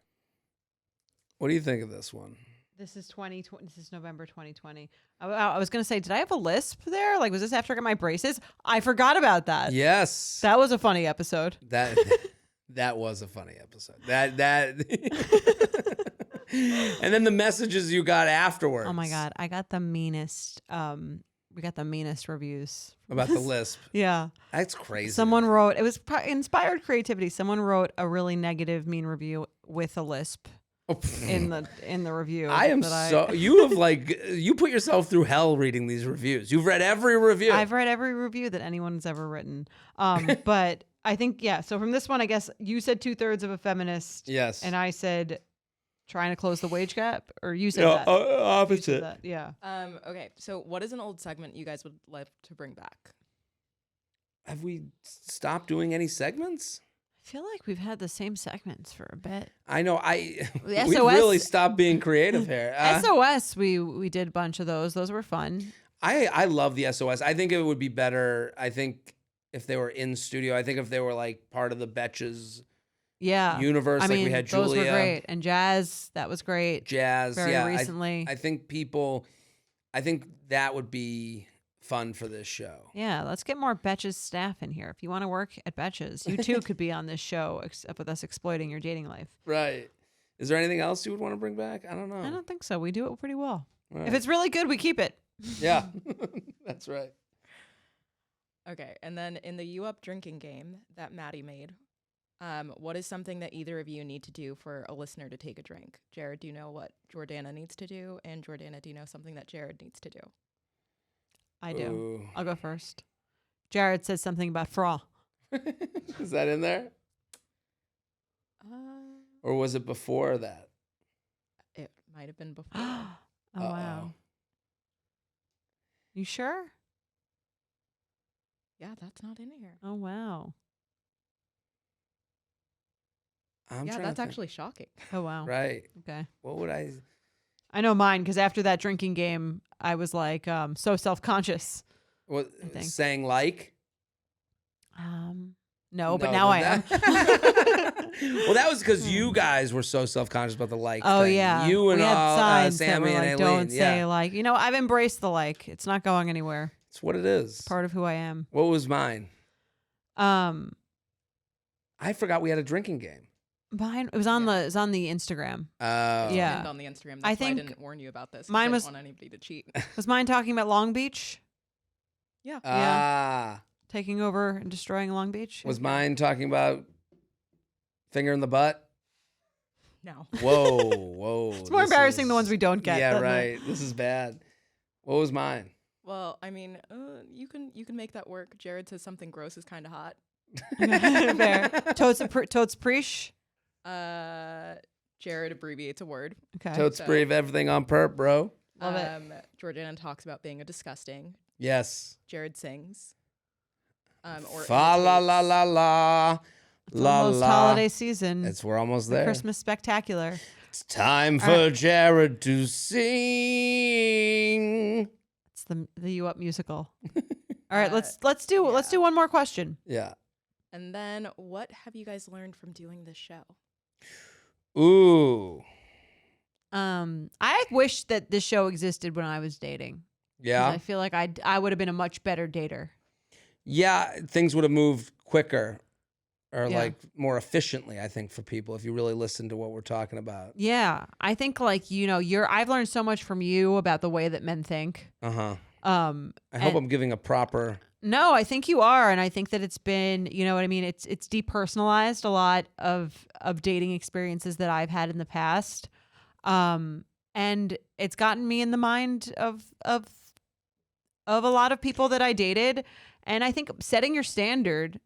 What do you think of this one? This is 2020. This is November 2020. I was gonna say, did I have a lisp there? Like, was this after I got my braces? I forgot about that. Yes. That was a funny episode. That was a funny episode. That and then the messages you got afterwards. Oh my god, I got the meanest. We got the meanest reviews About the lisp. Yeah, That's crazy. someone wrote. It was inspired creativity. Someone wrote a really negative, mean review with a lisp in the review. I am you have like you put yourself through hell reading these reviews. You've read every review. I've read every review that anyone's ever written. But I think so from this one, I guess you said 2/3 of a feminist. Yes. And I said trying to close the wage gap, or you said that. Opposite. You said that. Yeah. Okay, so what is an old segment you guys would like to bring back? Have we stopped doing any segments? I feel like we've had the same segments for a bit. I know. The We SOS really stopped being creative here. SOS, we did a bunch of those. Those were fun. I love the SOS. I think it would be better. I think if they were in studio. I think if they were like part of the Betches universe, I mean, like we had those Julia. were great. And Jazz, that was great. Jazz, very yeah. recently. I think that would be fun for this show. Yeah, let's get more Betches staff in here. If you want to work at Betches, you too could be on this show, except with us exploiting your dating life. Right. Is there anything else you would want to bring back? I don't know. I don't think so. We do it pretty well. Right. If it's really good, we keep it. Yeah, that's right. Okay, and then in the You Up drinking game that Maddie made, what is something that either of you need to do for a listener to take a drink? Jared, do you know what Jordana needs to do? And Jordana, do you know something that Jared needs to do? I do. Ooh. I'll go first. Jared said something about fraud. Is that in there? Or was it before that? It might have been before. Oh, wow. You sure? Yeah, that's not in here. Oh, wow. Yeah, that's actually shocking. Oh, wow. Right. Okay. What would I know mine, because after that drinking game, I was like so self-conscious. What I think. saying like? No, but now I am. Well, that was because you guys were so self-conscious about the like. Oh thing. yeah, You and we had signs Sammy that were and like, Aileen. "Don't say like." You know, I've embraced the like. It's not going anywhere. It's what it is. It's part of who I am. What was mine? I forgot we had a drinking game. Mine. It was on the Instagram. Yeah. Pinned on the Instagram. That's why I didn't warn you about this. Mine I was. didn't want anybody to cheat. Was mine talking about Long Beach? Yeah. Yeah. Taking over and destroying Long Beach. Was mine talking about finger in the butt? No. Whoa. It's more embarrassing the ones we don't get. Yeah, than right. This is bad. What was mine? Well, I mean, you can make that work. Jared says something gross is kind of hot. Fair. Totes preach. Jared abbreviates a word. Okay. Totes brief everything on perp, bro. Love it. Jordana talks about being a disgusting. Yes. Jared sings. Or Fa la la la la. It's La almost la. holiday season. We're almost The there. Christmas spectacular. It's time All for right. Jared to sing. It's the You Up musical. All right, let's do one more question. Yeah. And then, what have you guys learned from doing this show? Ooh. I wish that this show existed when I was dating. 'Cause Yeah. I feel like I would have been a much better dater. Yeah, things would have moved quicker or Yeah. like more efficiently, I think, for people if you really listen to what we're talking about. Yeah, I think like I've learned so much from you about the way that men think. Uh-huh. I I hope I'm giving a proper. No, I think you are, and I think that it's been, you know what I mean. It's depersonalized a lot of dating experiences that I've had in the past, and it's gotten me in the mind of a lot of people that I dated, and I think setting your standard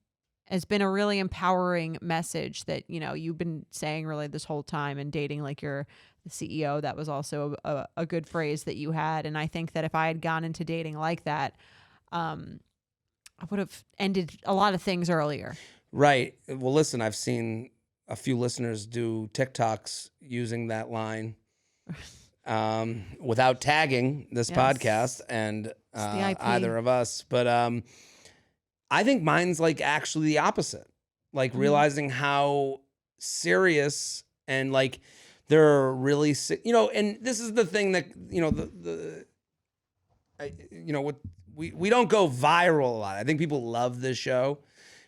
has been a really empowering message that, you know, you've been saying really this whole time, and dating like you're the CEO. That was also a good phrase that you had. And I think that if I had gone into dating like that, I would have ended a lot of things earlier. Right. Well, listen, I've seen a few listeners do TikToks using that line without tagging this podcast and either of us. But I think mine's like actually the opposite. Like realizing how serious and like they're really, you know, and this is the thing that, you know, what we don't go viral a lot. I think people love this show,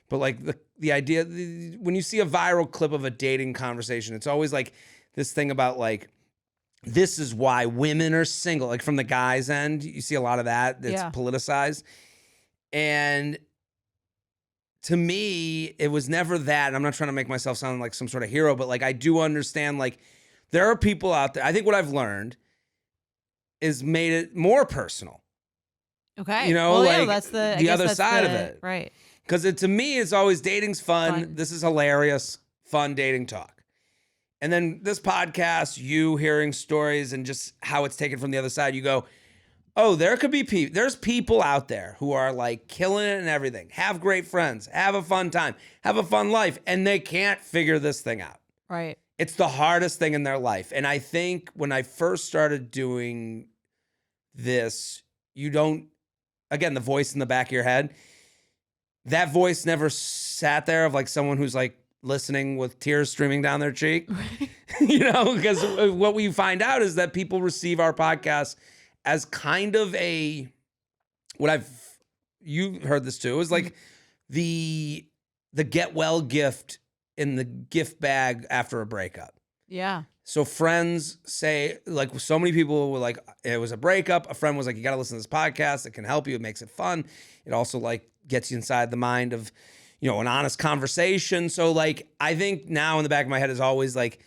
but like the idea, when you see a viral clip of a dating conversation, it's always like this thing about like, this is why women are single. Like from the guy's end, you see a lot of that that's politicized. And to me, it was never that. And I'm not trying to make myself sound like some sort of hero, but like I do understand, like there are people out there. I think what I've learned is made it more personal. Okay. You know, well, like yeah, that's the other side of it. Right. Because to me, it's always dating's fun. This is hilarious, fun dating talk. And then this podcast, you hearing stories and just how it's taken from the other side, you go, oh, there could be people. There's people out there who are like killing it and everything, have great friends, have a fun time, have a fun life, and they can't figure this thing out. Right. It's the hardest thing in their life. And I think when I first started doing this, you don't, again, the voice in the back of your head, that voice never sat there of like someone who's like listening with tears streaming down their cheek, you know, because what we find out is that people receive our podcast as kind of a, you heard this too, is like the get well gift in the gift bag after a breakup. Yeah. So friends say, like so many people were like, it was a breakup. A friend was like, you got to listen to this podcast. It can help you. It makes it fun. It also like gets you inside the mind of, you know, an honest conversation. So like, I think now in the back of my head is always like,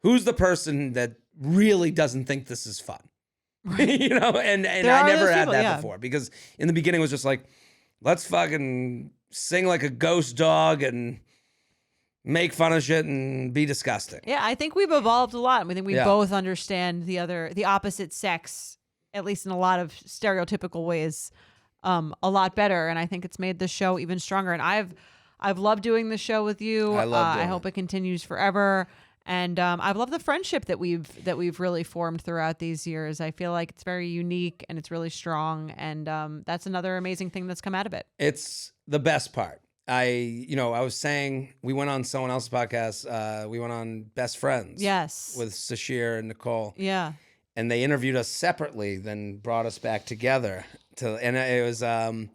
who's the person that really doesn't think this is fun? You know, and I never had that before, because in the beginning it was just like, let's fucking sing like a ghost dog and make fun of shit and be disgusting. Yeah, I think we've evolved a lot. I think we both understand the opposite sex, at least in a lot of stereotypical ways, a lot better. And I think it's made the show even stronger. And I've loved doing the show with you. I hope it continues forever. And I've loved the friendship that we've really formed throughout these years. I feel like it's very unique and it's really strong. And that's another amazing thing that's come out of it. It's the best part. I was saying, we went on someone else's podcast. We went on Best Friends. Yes. With Sashir and Nicole. Yeah. And they interviewed us separately, then brought us back together. And it was, I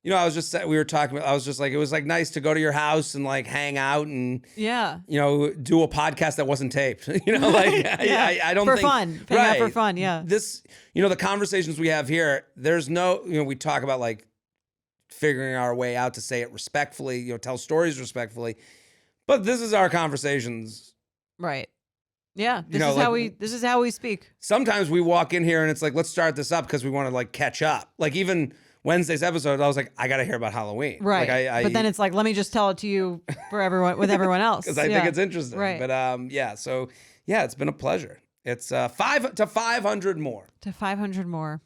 was just, we were talking about, I was just like, it was like nice to go to your house and like hang out and, do a podcast that wasn't taped. Like, I don't think. For fun. Right. For fun, yeah. This, the conversations we have here, there's no, we talk about like figuring our way out to say it respectfully, tell stories respectfully. But this is our conversations. Right. Yeah. This is how we speak. Sometimes we walk in here and it's like, let's start this up because we want to like catch up. Like even Wednesday's episode, I was like, I got to hear about Halloween. Right. Like but then it's like, let me just tell it to you for everyone, with everyone else. Because I think it's interesting. Right. But so it's been a pleasure. It's 500 more. To 500 more.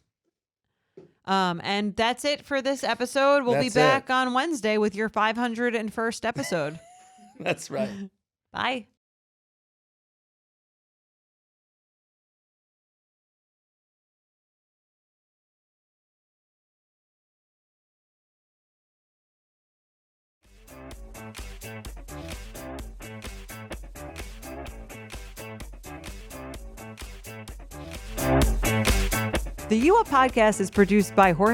And that's it for this episode. We'll be That's back on Wednesday with your 501st episode. That's right. Bye. The You Up Podcast is produced by Jorge